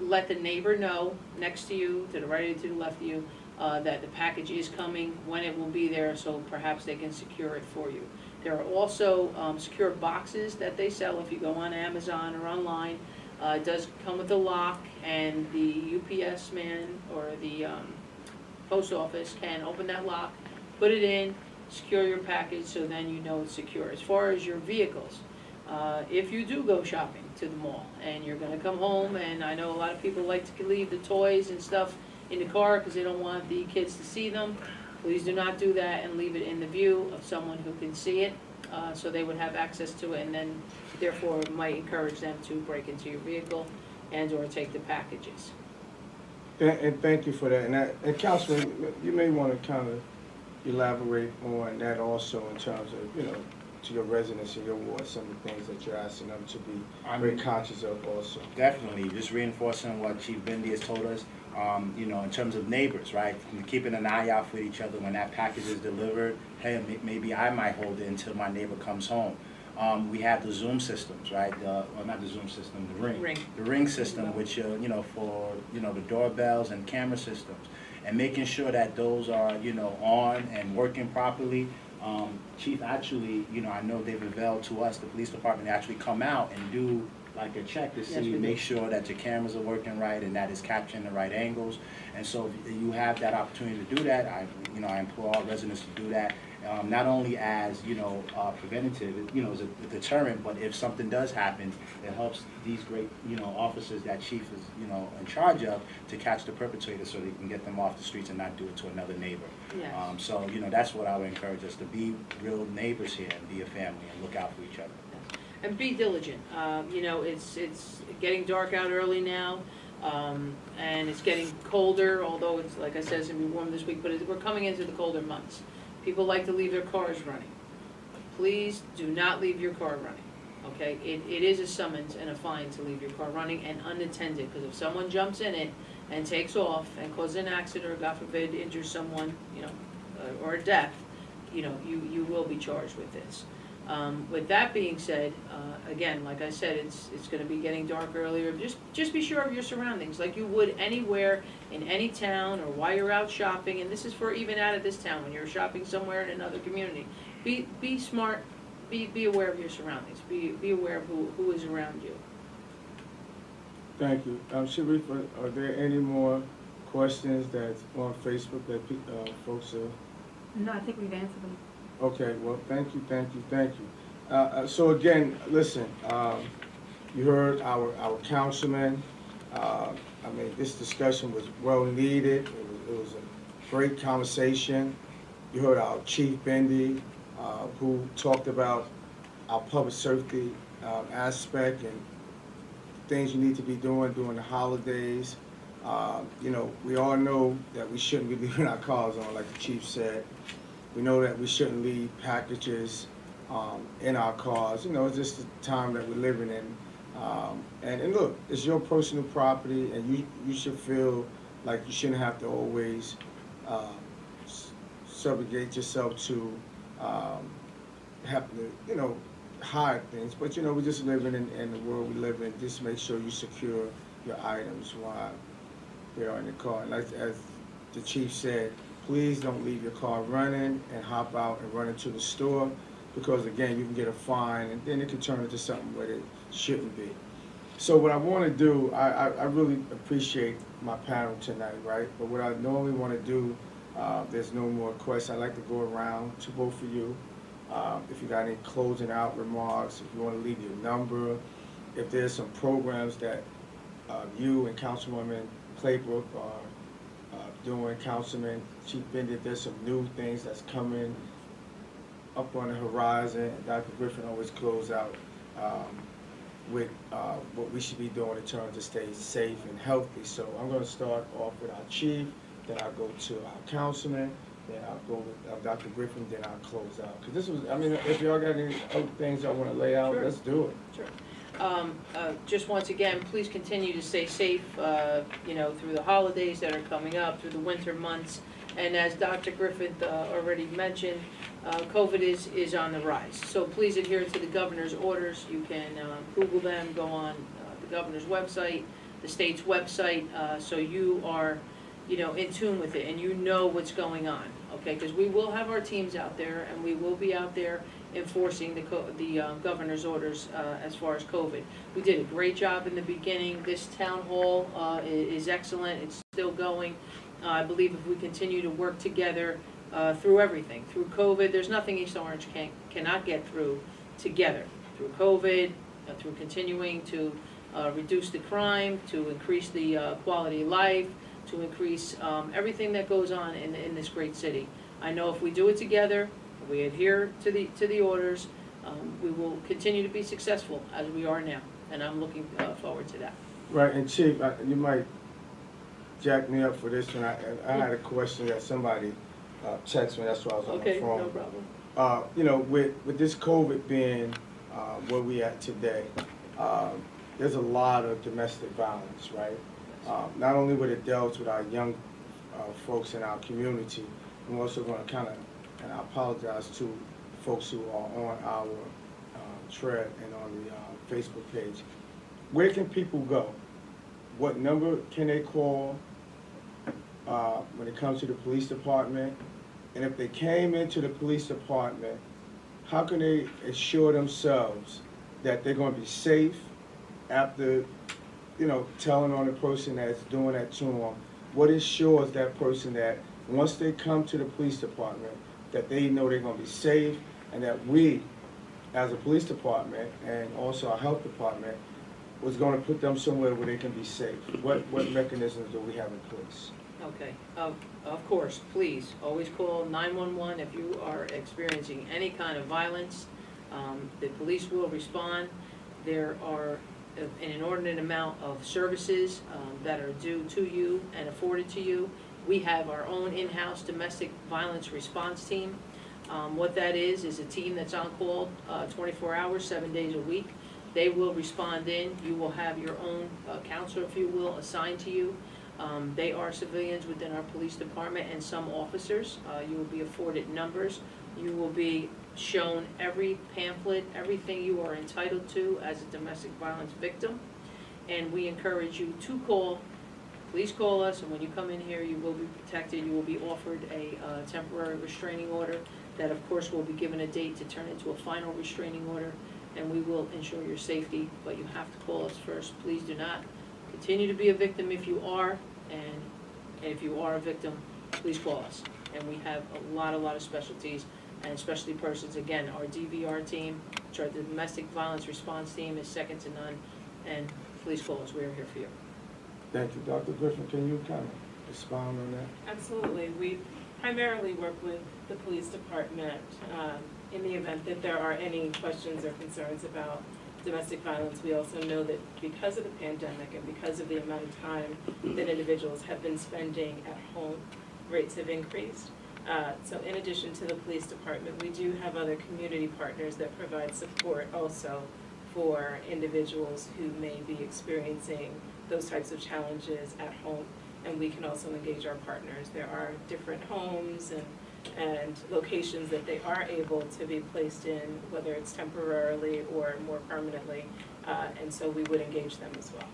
let the neighbor know next to you, to the right or to the left of you, that the package is coming, when it will be there, so perhaps they can secure it for you. There are also secure boxes that they sell if you go on Amazon or online. It does come with a lock, and the UPS man or the post office can open that lock, put it in, secure your package, so then you know it's secure. As far as your vehicles, if you do go shopping to the mall and you're going to come home, and I know a lot of people like to leave the toys and stuff in the car because they don't want the kids to see them, please do not do that and leave it in the view of someone who can see it, so they would have access to it, and then therefore it might encourage them to break into your vehicle and or take the packages. And thank you for that. And Councilman, you may want to kind of elaborate on that also in terms of, to your residents in your ward, some of the things that you're asking them to be very conscious of also. Definitely, just reinforcing what Chief Bindi has told us, in terms of neighbors, right? Keeping an eye out for each other when that package is delivered. Hey, maybe I might hold it until my neighbor comes home. We have the Zoom systems, right? Not the Zoom system, the Ring. The Ring system, which, for, the doorbells and camera systems. And making sure that those are, on and working properly. Chief, actually, I know they've availed to us, the police department, to actually come out and do like a check to see, make sure that your cameras are working right and that it's capturing the right angles. And so if you have that opportunity to do that, I implore all residents to do that. Not only as, preventative, as a deterrent, but if something does happen, it helps these great, officers that Chief is, in charge of, to catch the perpetrator so they can get them off the streets and not do it to another neighbor. Yes. So, that's what I would encourage us to be real neighbors here and be a family and look out for each other. And be diligent. It's getting dark out early now, and it's getting colder, although it's, like I said, it's going to be warm this week, but we're coming into the colder months. People like to leave their cars running. Please do not leave your car running. okay? It is a summons and a fine to leave your car running and unattended, because if someone jumps in it and takes off and causes an accident, or God forbid, injures someone, or a death, you will be charged with this. With that being said, again, like I said, it's gonna be getting dark earlier. Just be sure of your surroundings, like you would anywhere in any town, or while you're out shopping, and this is for even out of this town, when you're shopping somewhere in another community. Be smart, be aware of your surroundings, be aware of who is around you. Thank you. Sharif, are there any more questions that's on Facebook that folks are? No, I think we've answered them. Okay, well, thank you. So again, listen, you heard our councilman. This discussion was well needed. It was a great conversation. You heard our Chief Bendy, who talked about our public safety aspect and things you need to be doing during the holidays. We all know that we shouldn't be leaving our cars on, like the chief said. We know that we shouldn't leave packages in our cars. It's just the time that we're living in. And look, it's your personal property, and you should feel like you shouldn't have to always subjugate yourself to having to, hide things. But, we're just living in the world we live in. Just make sure you secure your items while they are in the car. And as the chief said, please don't leave your car running and hop out and run into the store, because again, you can get a fine, and then it can turn into something where it shouldn't be. So what I want to do, I really appreciate my panel tonight, right? But what I normally want to do, there's no more questions. I'd like to go around to both of you. If you got any closing out remarks, if you want to leave your number, if there's some programs that you and Councilwoman Claybrook are doing, Councilman Chief Bendy, if there's some new things that's coming up on the horizon. Dr. Griffin always close out with what we should be doing in terms of stay safe and healthy. So I'm going to start off with our chief, then I'll go to our councilman, then I'll go with Dr. Griffin, then I'll close out. Because this was, if y'all got any other things y'all want to lay out, Sure. Let's do it. Sure. Just once again, please continue to stay safe, through the holidays that are coming up, through the winter months. And as Dr. Griffith already mentioned, COVID is on the rise. So please adhere to the governor's orders. You can Google them, go on the governor's website, the state's website, so you are, in tune with it and you know what's going on, okay? Because we will have our teams out there, and we will be out there enforcing the governor's orders as far as COVID. We did a great job in the beginning. This town hall is excellent. It's still going. I believe if we continue to work together through everything, through COVID, there's nothing East Orange cannot get through together. Through COVID, through continuing to reduce the crime, to increase the quality of life, to increase everything that goes on in this great city. I know if we do it together, if we adhere to the orders, we will continue to be successful as we are now, and I'm looking forward to that. Right, and Chief, you might jack me up for this one. I had a question that somebody texted me, that's why I was on the phone. Okay, no problem. With this COVID being where we at today, there's a lot of domestic violence, right? Not only with adults, with our young folks in our community. I'm also going to and I apologize to folks who are on our thread and on the Facebook page. Where can people go? What number can they call when it comes to the police department? And if they came into the police department, how can they assure themselves that they're going to be safe after, telling on the person that's doing that to them? What assures that person that once they come to the police department, that they know they're going to be safe, and that we, as a police department and also our health department, was going to put them somewhere where they can be safe? What mechanisms do we have in place? Okay, of course, please, always call 911 if you are experiencing any kind of violence. The police will respond. There are an inordinate amount of services that are due to you and afforded to you. We have our own in-house domestic violence response team. What that is a team that's on call 24 hours, 7 days a week. They will respond in. You will have your own counselor, if you will, assigned to you. They are civilians within our police department and some officers. You will be afforded numbers. You will be shown every pamphlet, everything you are entitled to as a domestic violence victim. And we encourage you to call. Please call us, and when you come in here, you will be protected. You will be offered a temporary restraining order that, of course, will be given a date to turn into a final restraining order, and we will ensure your safety, but you have to call us first. Please do not continue to be a victim if you are, and if you are a victim, please call us. And we have a lot of specialties, and especially persons. Again, our DVR team, which are the domestic violence response team, is second to none, and please call us. We are here for you. Thank you. Dr. Griffin, can you kind of expound on that? Absolutely. We primarily work with the police department in the event that there are any questions or concerns about domestic violence. We also know that because of the pandemic and because of the amount of time that individuals have been spending at home, rates have increased. So in addition to the police department, we do have other community partners that provide support also for individuals who may be experiencing those types of challenges at home. And we can also engage our partners. There are different homes and locations that they are able to be placed in, whether it's temporarily or more permanently, and so we would engage them as well.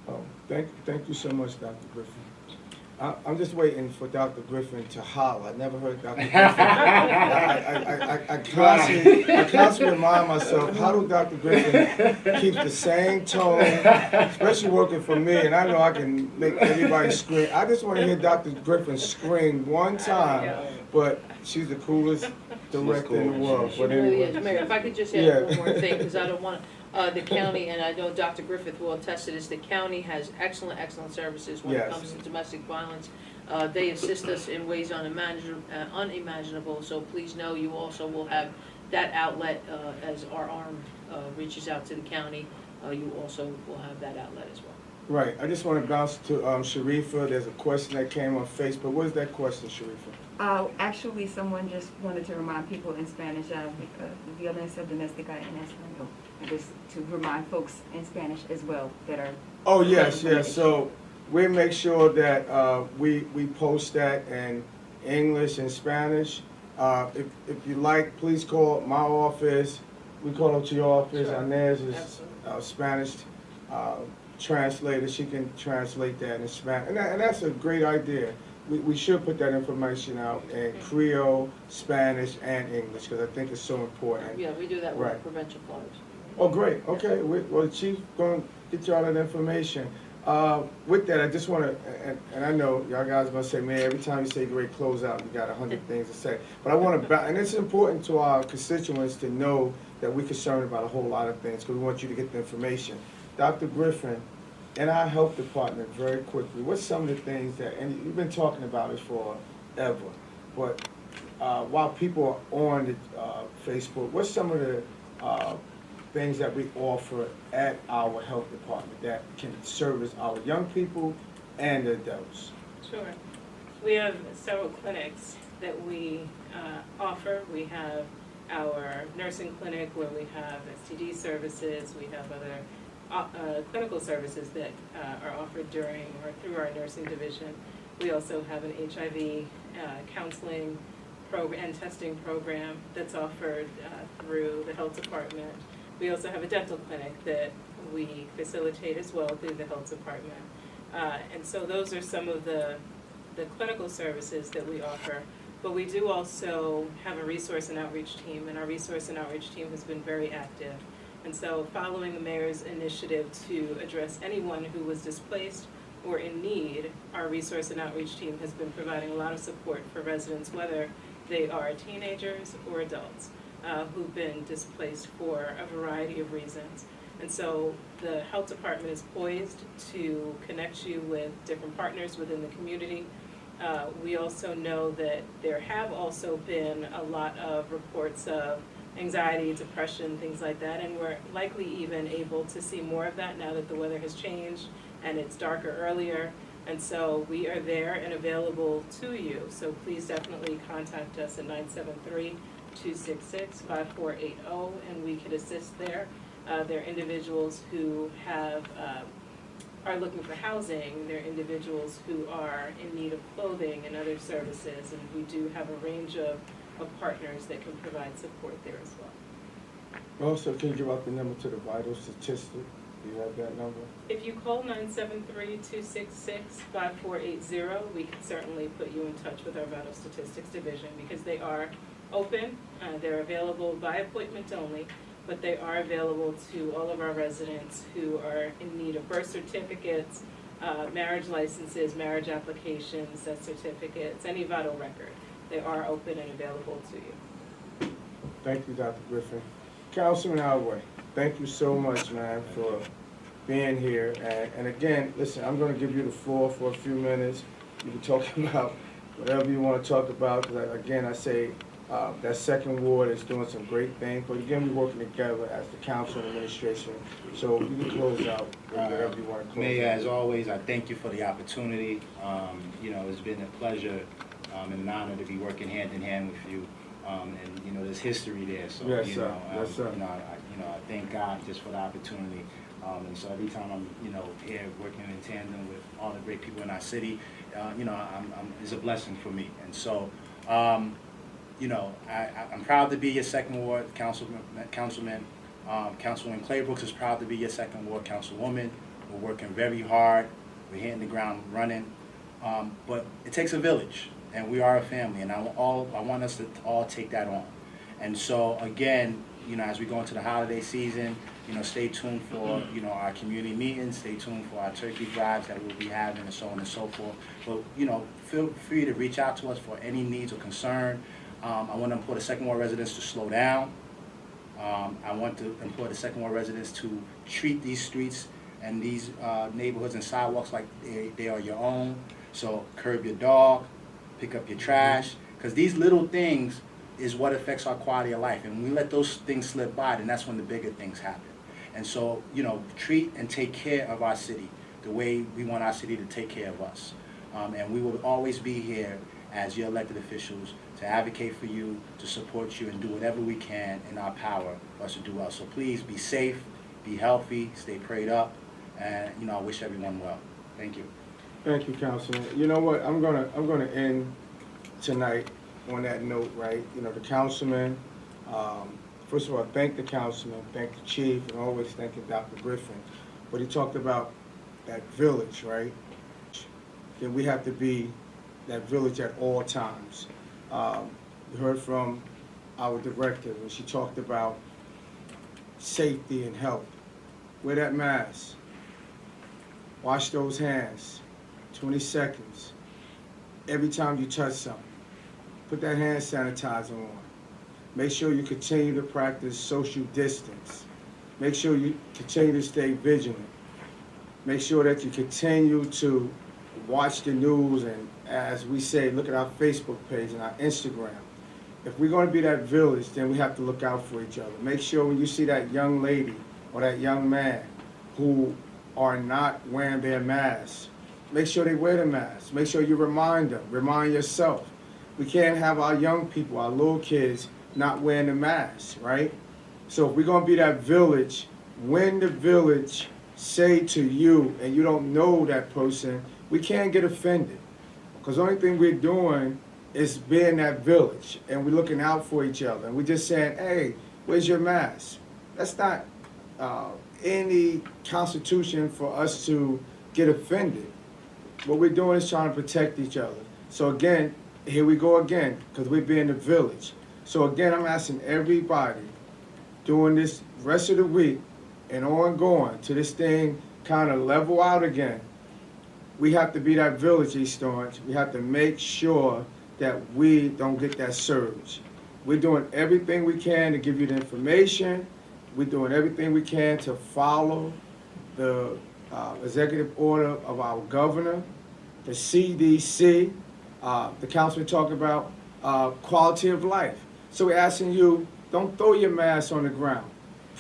Oh, thank you so much, Dr. Griffin. I'm just waiting for Dr. Griffin to holler. I never heard Dr. Griffin. I constantly remind myself, how do Dr. Griffin keep the same tone, especially working for me, and I know I can make everybody scream. I just want to hear Dr. Griffin scream one time, but she's the coolest director in the world. She But really anyway. is. Mayor, if I could just add one more thing, because I don't want the county, and I know Dr. Griffith will attest to this, the county has excellent services when it comes to domestic violence. They assist us in ways unimaginable, so please know you also will have that outlet as our arm reaches out to the county. You also will have that outlet as well. Right. I just want to bounce to Sharifa. There's a question that came on Facebook. What is that question, Sharifa? Actually, someone just wanted to remind people in Spanish, violencia doméstica en español. Just to remind folks in Spanish as well that are. Oh, yes. So we make sure that we post that in English and Spanish. If you like, please call my office. We call up to your office. Sure. Inez is Spanish translator. She can translate that in Spanish. And that's a great idea. We should put that information out in Creole, Spanish, and English, because I think it's so important. Yeah, we do that with prevention flyers. Oh, great. Okay. Well, the chief going to get you all that information. With that, I just want to, and I know y'all guys are going to say, man, every time you say great closeout, you got 100 things to say. But I want to, and it's important to our constituents to know that we're concerned about a whole lot of things, because we want you to get the information. Dr. Griffin, in our health department, very quickly, what's some of the things that, and you've been talking about it forever, but while people are on the Facebook, what's some of the things that we offer at our health department that can service our young people and adults? Sure. We have several clinics that we offer. We have our nursing clinic where we have STD services. We have other clinical services that are offered during or through our nursing division. We also have an HIV counseling program and testing program that's offered through the health department. We also have a dental clinic that we facilitate as well through the health department. And so those are some of the clinical services that we offer. But we do also have a resource and outreach team, and our resource and outreach team has been very active. And so following the mayor's initiative to address anyone who was displaced or in need, our resource and outreach team has been providing a lot of support for residents, whether they are teenagers or adults who've been displaced for a variety of reasons. And so the health department is poised to connect you with different partners within the community. We also know that there have also been a lot of reports of anxiety, depression, things like that, and we're likely even able to see more of that now that the weather has changed and it's darker earlier. And so we are there and available to you. So please definitely contact us at 973-266-5480, and we can assist there. There are individuals who are looking for housing. There are individuals who are in need of clothing and other services, and we do have a range of partners that can provide support there as well. Also, can you give out the number to the vital statistic? Do you have that number? If you call 973-266-5480, we can certainly put you in touch with our Vital Statistics Division, because they are open. They're available by appointment only, but they are available to all of our residents who are in need of birth certificates, marriage licenses, marriage applications, death certificates, any vital record. They are open and available to you. Thank you, Dr. Griffin. Councilman Alway, thank you so much, man, for being here. And again, listen, I'm going to give you the floor for a few minutes. You can talk about whatever you want to talk about. Because again, I say that second ward is doing some great things. But again, we're working together as the council and administration. So you can close out whatever you want to close Mayor, out. as always, I thank you for the opportunity. You know, it's been a pleasure and an honor to be working hand in hand with you. And you know, there's history there. So Yes, you sir. know, Yes, sir. I thank God just for the opportunity. And so every time I'm, you know, here working in tandem with all the great people in our city, you know, it's a blessing for me. And so, you know, I'm proud to be your second ward councilman. Councilwoman Claybrooks is proud to be your second ward councilwoman. We're working very hard. We're hitting the ground running. But it takes a village, and we are a family, and I want us to all take that on. And so again, you know, as we go into the holiday season, you know, stay tuned for, you know, our community meetings, stay tuned for our turkey drives that we'll be having, and so on and so forth. But, you know, feel free to reach out to us for any needs or concern. I want to implore the second ward residents to slow down. I want to implore the second ward residents to treat these streets and these neighborhoods and sidewalks like they are your own. So curb your dog, pick up your trash, because these little things is what affects our quality of life. And when we let those things slip by, then that's when the bigger things happen. And so, you know, treat and take care of our city the way we want our city to take care of us. And we will always be here as your elected officials to advocate for you, to support you, and do whatever we can in our power for us to do well. So please be safe, be healthy, stay prayed up, and, you know, I wish everyone well. Thank you. Thank you, Councilman. You know what? I'm gonna end tonight on that note, right? You know, the councilman. First of all, thank the councilman, thank the chief, and always thanking Dr. Griffin. But he talked about that village, right? That we have to be that village at all times. We heard from our director when she talked about safety and health. Wear that mask. Wash those hands. 20 seconds. Every time you touch something. Put that hand sanitizer on. Make sure you continue to practice social distance. Make sure you continue to stay vigilant. Make sure that you continue to watch the news, and as we say, look at our Facebook page and our Instagram. If we're going to be that village, then we have to look out for each other. Make sure when you see that young lady or that young man who are not wearing their mask, make sure they wear the mask. Make sure you remind them. Remind yourself. We can't have our young people, our little kids, not wearing the mask, right? So if we're going to be that village, when the village say to you and you don't know that person, we can't get offended. Because the only thing we're doing is being that village, and we're looking out for each other. And we're just saying, hey, where's your mask? That's not any constitution for us to get offended. What we're doing is trying to protect each other. So again, here we go again, because we're being the village. So again, I'm asking everybody during this rest of the week and ongoing to this thing kind of level out again. We have to be that village, East Orange. We have to make sure that we don't get that surge. We're doing everything we can to give you the information. We're doing everything we can to follow the executive order of our governor, the CDC. The councilman talked about quality of life. So we're asking you, don't throw your mask on the ground.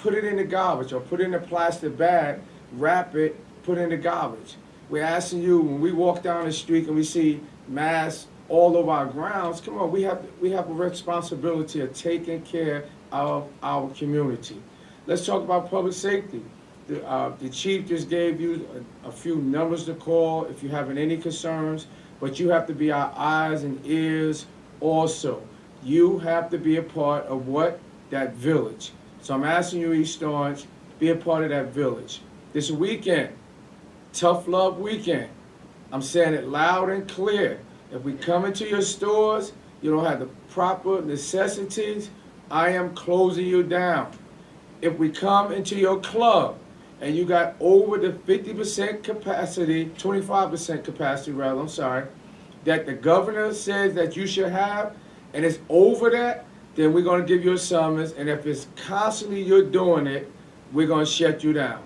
Put it in the garbage or put it in a plastic bag, wrap it, put it in the garbage. We're asking you, when we walk down the street and we see masks all over our grounds, come on, we have a responsibility of taking care of our community. Let's talk about public safety. The chief just gave you a few numbers to call if you're having any concerns, but you have to be our eyes and ears also. You have to be a part of what? That village. So I'm asking you, East Orange, be a part of that village. This weekend, Tough Love Weekend. I'm saying it loud and clear. If we come into your stores, you don't have the proper necessities, I am closing you down. If we come into your club and you got over the 50% capacity, 25% capacity rather, I'm sorry, that the governor says that you should have, and it's over that, then we're going to give you a summons, and if it's constantly you're doing it, we're going to shut you down.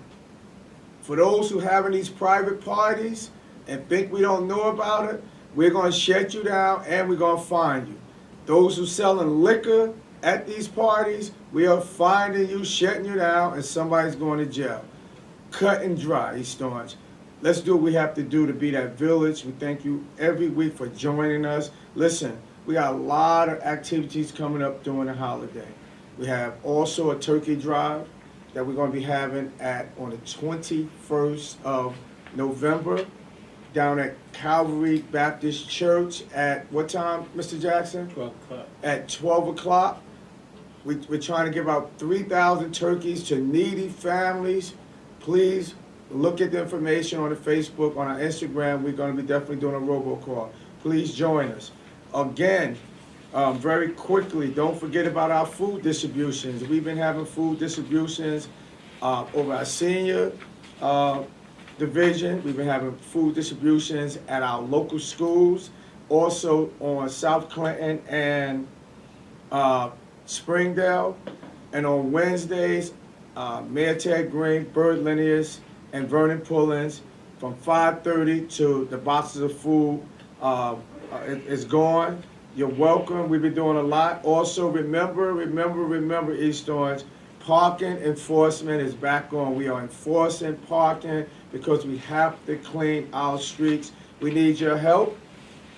For those who having these private parties and think we don't know about it, we're going to shut you down and we're going to fine you. Those who selling liquor at these parties, we are finding you, shutting you down, and somebody's going to jail. Cut and dry, East Orange. Let's do what we have to do to be that village. We thank you every week for joining us. Listen, we got a lot of activities coming up during the holiday. We have also a turkey drive that we're going to be having on the 21st of November down at Calvary Baptist Church at what time, Mr. Jackson? 12 o'clock. At 12 o'clock. We're trying to give out 3,000 turkeys to needy families. Please look at the information on the Facebook, on our Instagram. We're going to be definitely doing a robocall. Please join us. Again, very quickly, don't forget about our food distributions. We've been having food distributions over our senior division. We've been having food distributions at our local schools, also on South Clinton and Springdale. And on Wednesdays, Mayor Ted Green, Bird Linears, and Vernon Pullins from 5:30 to the boxes of food is gone. You're welcome. We've been doing a lot. Also, remember, East Orange, parking enforcement is back on. We are enforcing parking because we have to clean our streets. We need your help.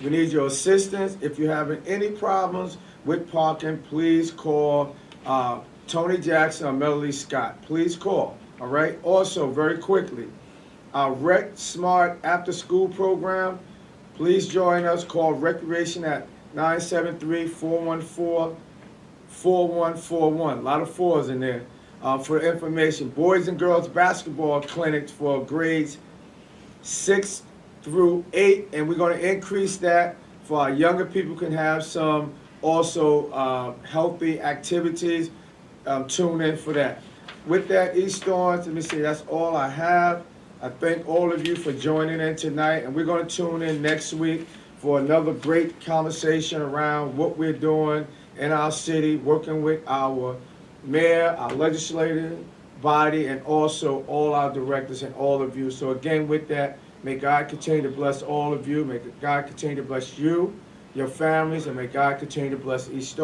We need your assistance. If you're having any problems with parking, please call Tony Jackson or Melody Scott. Please call, all right? Also, very quickly, our Rec Smart After School program, please join us. Call Recreation at 973-414-4141. A lot of fours in there for information. Boys and girls basketball clinics for grades 6 through 8, and we're going to increase that for our younger people can have some also healthy activities. Tune in for that. With that, East Orange, let me see, that's all I have. I thank all of you for joining in tonight, and we're going to tune in next week for another great conversation around what we're doing in our city, working with our mayor, our legislative body, and also all our directors and all of you. So again, with that, may God continue to bless all of you. May God continue to bless you, your families, and may God continue to bless East Orange.